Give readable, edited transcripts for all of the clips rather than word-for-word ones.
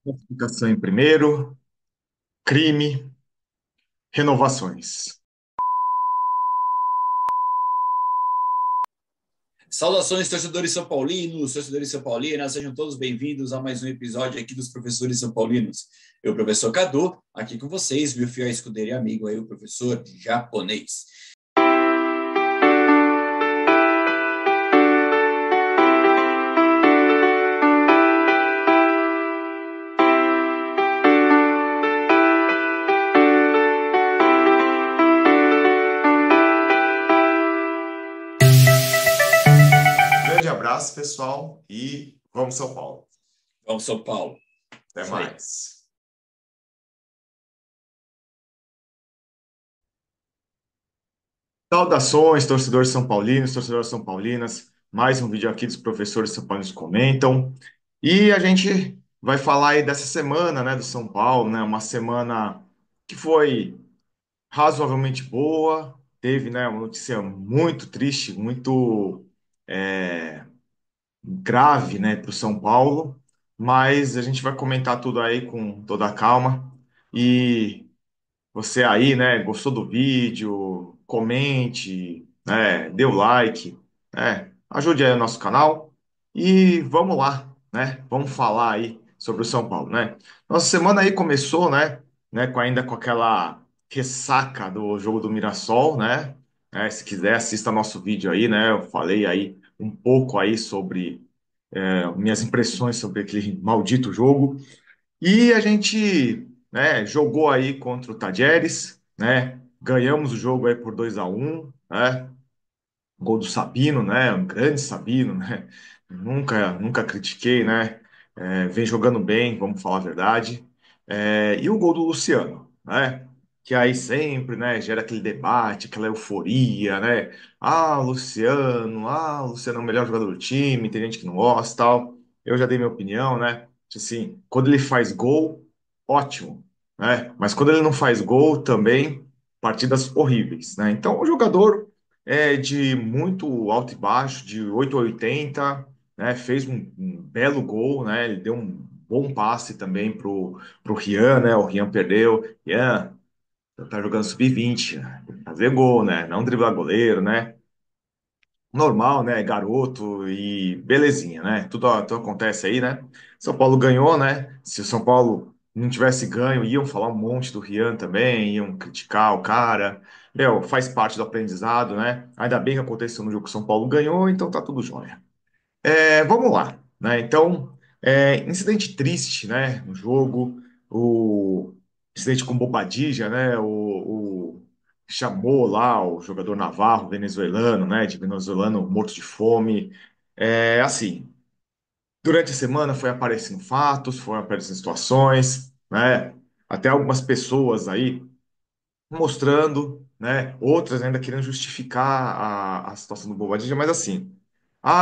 Classificação em primeiro, crime, renovações. Saudações, torcedores são paulinos, torcedores são paulinas, sejam todos bem-vindos a mais um episódio aqui dos Professores São Paulinos. Eu, professor Cadu, aqui com vocês, meu fiel escudeiro e amigo aí, o professor japonês. Grande abraço, pessoal, e vamos São Paulo. Vamos, São Paulo. Até Isso aí. mais. Saudações, torcedores são paulinos, torcedoras são paulinas. Mais um vídeo aqui dos professores são paulinos comentam. E a gente vai falar aí dessa semana, né, do São Paulo, né? Uma semana que foi razoavelmente boa. Teve, né, uma notícia muito triste, muito grave, né, para o São Paulo, mas a gente vai comentar tudo aí com toda a calma. E você aí, né, gostou do vídeo, comente, né, dê o like, né, ajude aí o nosso canal e vamos lá, né, vamos falar aí sobre o São Paulo, né. Nossa semana aí começou, né, ainda com aquela ressaca do jogo do Mirassol, se quiser assista nosso vídeo aí, né, eu falei aí um pouco aí sobre minhas impressões sobre aquele maldito jogo. E a gente, né, jogou aí contra o Tajeres, né? Ganhamos o jogo aí por 2-1, né? Gol do Sabino, né? Um grande Sabino, né? Nunca critiquei, né? Vem jogando bem, vamos falar a verdade. E o gol do Luciano, né? Que aí sempre, né, gera aquele debate, aquela euforia, né? Luciano é o melhor jogador do time, tem gente que não gosta, tal. Eu já dei minha opinião, né? Assim, quando ele faz gol, ótimo, né? Mas quando ele não faz gol, também partidas horríveis, né? Então, o jogador de muito alto e baixo, de 8 a 80, né? Fez um belo gol, né? Ele deu um bom passe também pro Rian, né? O Rian perdeu. Rian, tá jogando sub-20, né? Tem que fazer gol, né? Não driblar goleiro, né? Normal, né? Garoto e belezinha, né? Tudo acontece aí, né? São Paulo ganhou, né? Se o São Paulo não tivesse ganho, iam falar um monte do Rian também, iam criticar o cara. Meu, faz parte do aprendizado, né? Ainda bem que aconteceu no jogo que o São Paulo ganhou, então tá tudo jóia. Vamos lá, né? Então, incidente triste, né? No jogo, o incidente com Bobadilla, né? O chamou lá o jogador Navarro, venezuelano, né? De venezuelano morto de fome. Assim, durante a semana foi aparecendo fatos, foram aparecendo situações, né? Até algumas pessoas aí mostrando, né? Outras ainda querendo justificar a situação do Bobadilla, mas assim,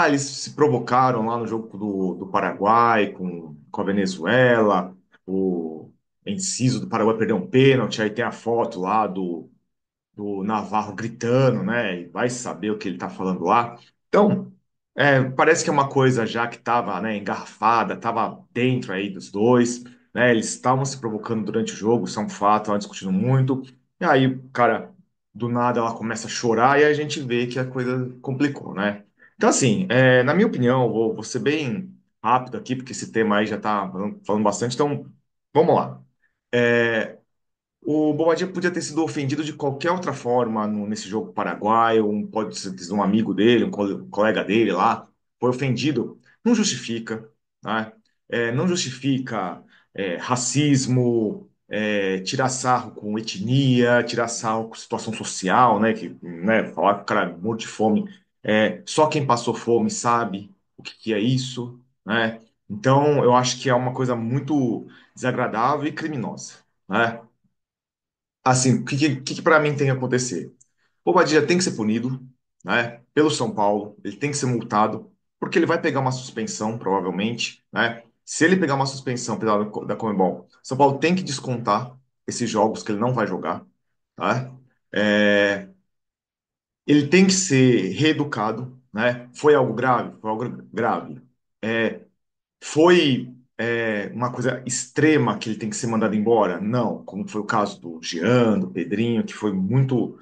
eles se provocaram lá no jogo do Paraguai com a Venezuela, o Enciso do Paraguai perdeu um pênalti, aí tem a foto lá do Navarro gritando, né? E vai saber o que ele tá falando lá. Então, parece que é uma coisa já que estava, né, engarrafada, estava dentro aí dos dois, né? Eles estavam se provocando durante o jogo, isso é um fato, estavam discutindo muito. E aí, cara, do nada ela começa a chorar e a gente vê que a coisa complicou, né? Então, assim, na minha opinião, vou ser bem rápido aqui, porque esse tema aí já tá falando bastante, então vamos lá. É, o Bobadilla podia ter sido ofendido de qualquer outra forma nesse jogo paraguaio, pode ser um amigo dele, um colega dele lá, foi ofendido. Não justifica, né? Não justifica racismo, tirar sarro com etnia, tirar sarro com situação social, né? Né, falar que o cara é morto de fome. Só quem passou fome sabe o que é isso, né? Então, eu acho que é uma coisa muito desagradável e criminosa, né? Assim, o que para mim tem que acontecer? O Bobadilla tem que ser punido, né, pelo São Paulo, ele tem que ser multado, porque ele vai pegar uma suspensão, provavelmente, né? Se ele pegar uma suspensão da Conmebol, São Paulo tem que descontar esses jogos que ele não vai jogar, tá? É, ele tem que ser reeducado, né? Foi algo grave? Foi algo grave. É, foi. uma coisa extrema que ele tem que ser mandado embora? Não, como foi o caso do Jean, do Pedrinho, que foi muito,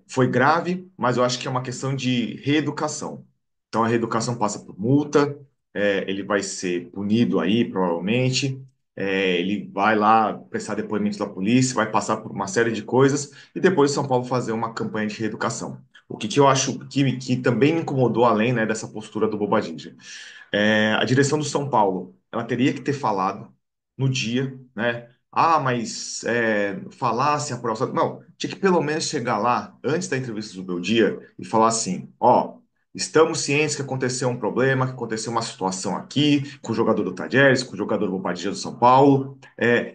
foi grave, mas eu acho que é uma questão de reeducação. Então a reeducação passa por multa, ele vai ser punido aí, provavelmente, ele vai lá prestar depoimento da polícia, vai passar por uma série de coisas, e depois o São Paulo fazer uma campanha de reeducação. O que eu acho que também me incomodou, além, né, dessa postura do Bobadilla. A direção do São Paulo, ela teria que ter falado no dia, né? Ah, mas falasse a próxima. Não, tinha que pelo menos chegar lá antes da entrevista do Beldia e falar assim: ó, estamos cientes que aconteceu um problema, que aconteceu uma situação aqui com o jogador do Tadieres, com o jogador do Bobadilla do São Paulo.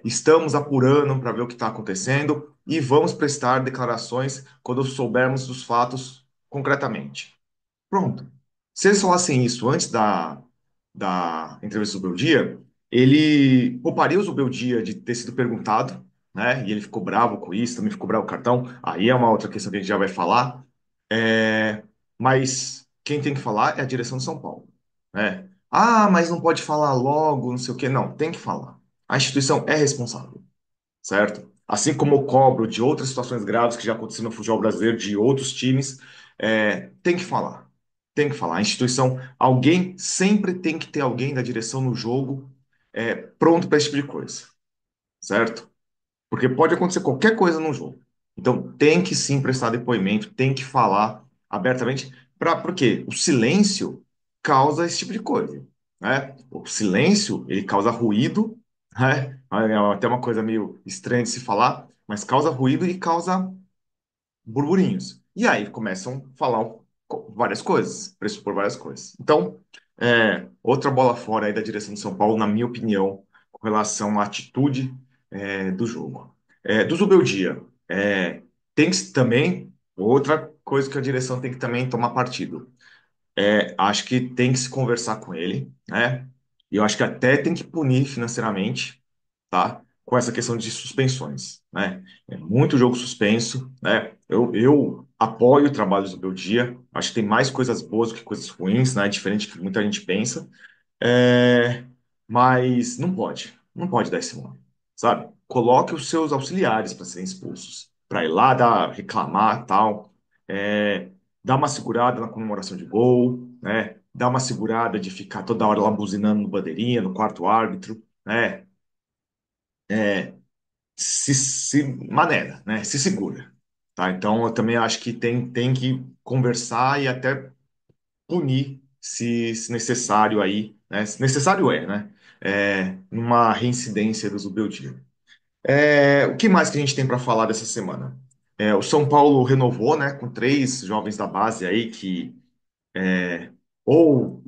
Estamos apurando para ver o que está acontecendo e vamos prestar declarações quando soubermos dos fatos concretamente. Pronto. Se eles falassem isso antes da entrevista do Beldia, ele pouparia o Zubeldia de ter sido perguntado, né? E ele ficou bravo com isso, também ficou bravo com o cartão. Aí é uma outra questão que a gente já vai falar. Mas quem tem que falar é a direção de São Paulo, né? Ah, mas não pode falar logo, não sei o quê. Não, tem que falar. A instituição é responsável, certo? Assim como eu cobro de outras situações graves que já aconteceram no futebol brasileiro, de outros times, tem que falar. Tem que falar. A instituição, alguém, sempre tem que ter alguém da direção no jogo pronto para esse tipo de coisa, certo? Porque pode acontecer qualquer coisa no jogo. Então tem que sim prestar depoimento, tem que falar abertamente, porque o silêncio causa esse tipo de coisa, né? O silêncio, ele causa ruído, né? É até uma coisa meio estranha de se falar, mas causa ruído e causa burburinhos. E aí começam a falar várias coisas, pressupor várias coisas. Então, outra bola fora aí da direção de São Paulo, na minha opinião, com relação à atitude do jogo. Do Zubeldia, tem que também, outra coisa que a direção tem que também tomar partido. Acho que tem que se conversar com ele, né? E eu acho que até tem que punir financeiramente, tá? Com essa questão de suspensões, né? É muito jogo suspenso, né? Eu apoio o trabalho do Beldia, acho que tem mais coisas boas do que coisas ruins, né? Diferente do que muita gente pensa. É, mas não pode dar esse nome, sabe? Coloque os seus auxiliares para serem expulsos, para ir lá reclamar, tal, dar uma segurada na comemoração de gol, né? Dar uma segurada de ficar toda hora lá buzinando no bandeirinha, no quarto árbitro, né? Se maneira, né? Se segura, tá? Então eu também acho que tem que conversar e até punir se necessário aí, né? Se necessário né? Numa reincidência do Zubeldia. O que mais que a gente tem para falar dessa semana? O São Paulo renovou, né? Com três jovens da base aí que ou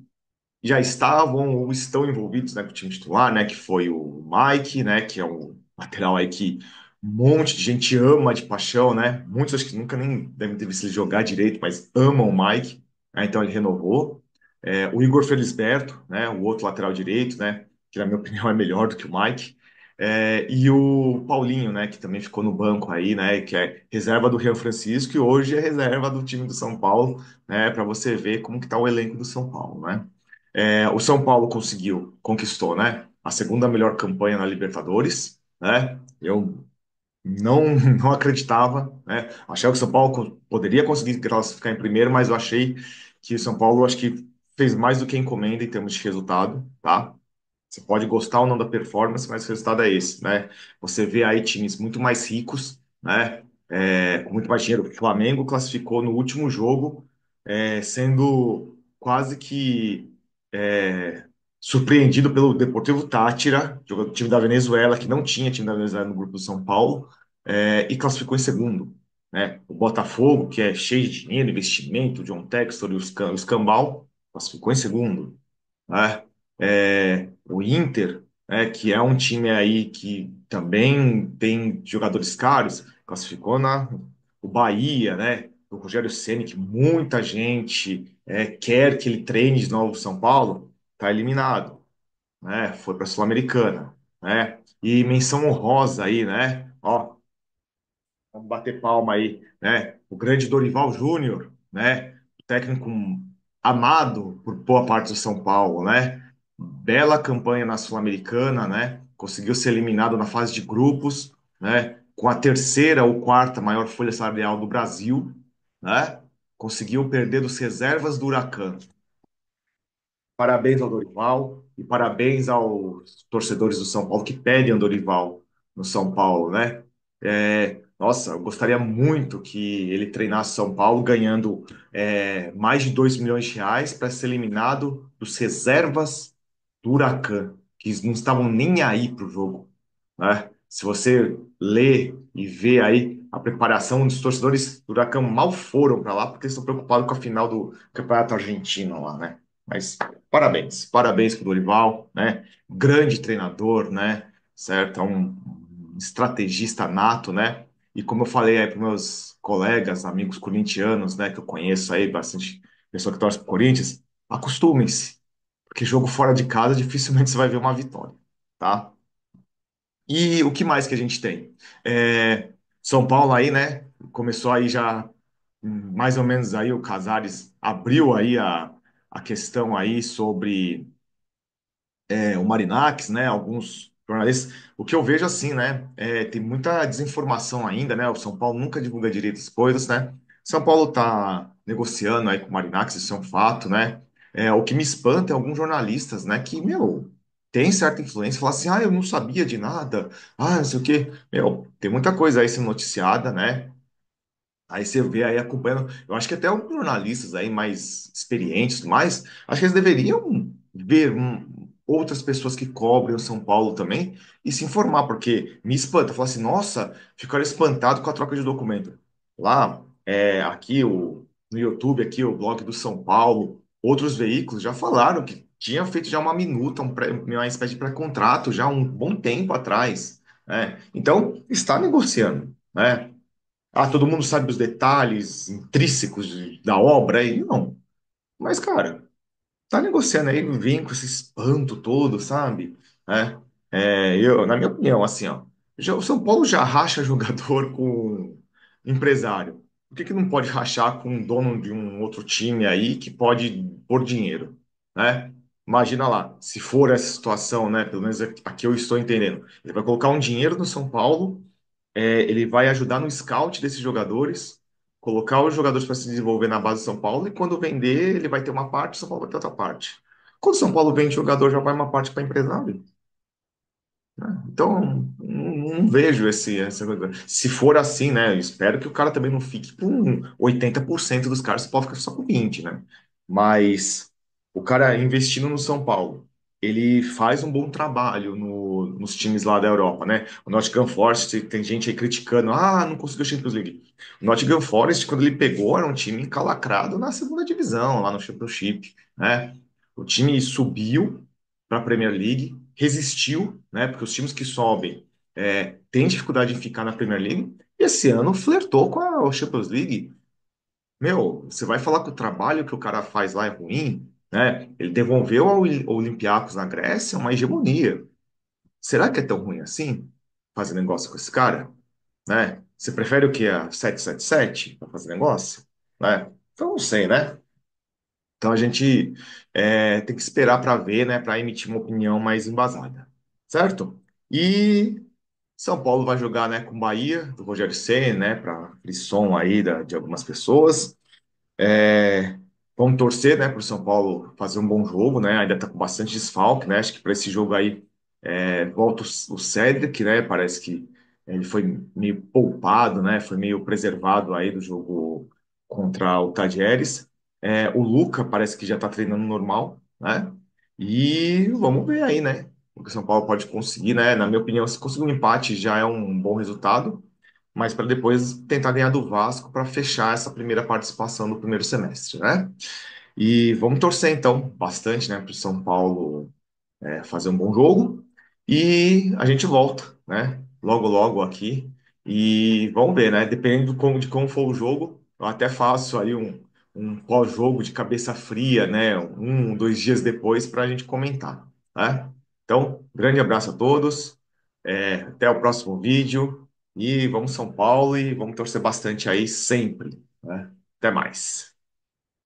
já estavam ou estão envolvidos, né, com o time titular, né? Que foi o Mike, né? Que é um lateral aí que um monte de gente ama de paixão, né? Muitos acho que nunca nem devem ter visto ele jogar direito, mas amam o Mike, né? Então ele renovou. O Igor Felisberto, né? O outro lateral direito, né? Que na minha opinião é melhor do que o Mike. E o Paulinho, né? Que também ficou no banco aí, né? Que é reserva do Rian Francisco e hoje é reserva do time do São Paulo, né? Para você ver como que tá o elenco do São Paulo, né? O São Paulo conquistou, né? A segunda melhor campanha na Libertadores, né? Eu não, não acreditava, né? Achava que o São Paulo poderia conseguir classificar em primeiro, mas eu achei que o São Paulo acho que fez mais do que encomenda em termos de resultado, tá? Você pode gostar ou não da performance, mas o resultado é esse, né? Você vê aí times muito mais ricos, né? Com muito mais dinheiro. O Flamengo classificou no último jogo, sendo quase que surpreendido pelo Deportivo Táchira, time da Venezuela, que não tinha time da Venezuela no grupo do São Paulo, e classificou em segundo, né? O Botafogo, que é cheio de dinheiro, investimento, John Textor e o Escambau, classificou em segundo, né? O Inter, né, que é um time aí que também tem jogadores caros, classificou o Bahia, né? O Rogério Ceni, que muita gente quer que ele treine de novo o São Paulo, está eliminado, né? Foi para a Sul-Americana, né? E menção honrosa aí, né? Ó, vamos bater palma aí, né? O grande Dorival Júnior, né? Técnico amado por boa parte do São Paulo, né? bela campanha na Sul-Americana, né? Conseguiu ser eliminado na fase de grupos, né? Com a terceira ou quarta maior folha salarial do Brasil, né? Conseguiu perder dos reservas do Huracan. Parabéns ao Dorival e parabéns aos torcedores do São Paulo que pedem o Dorival no São Paulo, né? Nossa, eu gostaria muito que ele treinasse São Paulo ganhando mais de 2 milhões de reais para ser eliminado dos reservas do Huracan, que não estavam nem aí para o jogo, né? Se você lê e vê aí a preparação dos torcedores do Huracan mal foram para lá porque estão preocupados com a final do Campeonato Argentino lá, né? Mas parabéns, parabéns para o Dorival, né? Grande treinador, né? Certo? É um estrategista nato, né? E como eu falei aí para meus colegas, amigos corintianos, né? Que eu conheço aí, bastante pessoa que torce para o Corinthians, acostumem-se, porque jogo fora de casa dificilmente você vai ver uma vitória, tá? E o que mais que a gente tem? São Paulo aí, né? Começou aí já mais ou menos aí o Casares abriu aí a questão aí sobre o Marinax, né? Alguns jornalistas. O que eu vejo assim, né? Tem muita desinformação ainda, né? O São Paulo nunca divulga direito as coisas, né? São Paulo está negociando aí com o Marinax, isso é um fato, né? O que me espanta é alguns jornalistas, né? Que, meu, tem certa influência, falam assim, ah, eu não sabia de nada, ah, não sei o quê. Meu, tem muita coisa aí sendo noticiada, né? Aí você vê aí acompanhando. Eu acho que até os jornalistas aí mais experientes, mais, acho que eles deveriam ver outras pessoas que cobrem o São Paulo também e se informar, porque me espanta. Falar assim, nossa, ficaram espantados com a troca de documento. Lá, aqui no YouTube, aqui o blog do São Paulo, outros veículos já falaram que tinha feito já uma minuta, uma espécie de pré-contrato já há um bom tempo atrás, né? Então, está negociando, né? Ah, todo mundo sabe os detalhes intrínsecos da obra aí? Não. Mas, cara, tá negociando aí, vem com esse espanto todo, sabe? Na minha opinião, assim, ó, o São Paulo já racha jogador com empresário. Por que que não pode rachar com o dono de um outro time aí que pode pôr dinheiro, né? Imagina lá, se for essa situação, né? Pelo menos aqui eu estou entendendo. Ele vai colocar um dinheiro no São Paulo, ele vai ajudar no scout desses jogadores, colocar os jogadores para se desenvolver na base de São Paulo, e quando vender, ele vai ter uma parte, o São Paulo vai ter outra parte. Quando o São Paulo vende jogador, já vai uma parte para empresário, né? Então, não vejo essa coisa. Se for assim, né? Eu espero que o cara também não fique com 80% dos caras, você pode ficar só com 20, né? Mas o cara investindo no São Paulo, ele faz um bom trabalho nos times lá da Europa, né? O Nottingham Forest, tem gente aí criticando, ah, não conseguiu Champions League. O Nottingham Forest, quando ele pegou, era um time encalacrado na segunda divisão, lá no Championship, né? O time subiu para a Premier League, resistiu, né? Porque os times que sobem têm dificuldade em ficar na Premier League. E esse ano flertou com a Champions League. Meu, você vai falar que o trabalho que o cara faz lá é ruim, né? Ele devolveu ao Olympiacos na Grécia uma hegemonia. Será que é tão ruim assim fazer negócio com esse cara, né? Você prefere o que a 777 para fazer negócio, né? Então não sei, né? Então a gente tem que esperar para ver, né, para emitir uma opinião mais embasada, certo? E São Paulo vai jogar, né, com Bahia, do Rogério Ceni, né, para frisson aí de algumas pessoas. É, Vamos torcer, né, para o São Paulo fazer um bom jogo, né? Ainda está com bastante desfalque, né? Acho que para esse jogo aí volta o Cedric, né? Parece que ele foi meio poupado, né? Foi meio preservado aí do jogo contra o Tadieres. O Luca parece que já está treinando normal, né? E vamos ver aí, né? O que o São Paulo pode conseguir, né? Na minha opinião, se conseguir um empate já é um bom resultado, mas para depois tentar ganhar do Vasco para fechar essa primeira participação do primeiro semestre, né? E vamos torcer então bastante, né, para o São Paulo fazer um bom jogo e a gente volta, né? Logo logo aqui e vamos ver, né? Dependendo de como for o jogo, eu até faço aí um pós-jogo de cabeça fria, né? 1, 2 dias depois para a gente comentar, né? Então, grande abraço a todos, até o próximo vídeo e vamos São Paulo e vamos torcer bastante aí sempre, né? Até mais.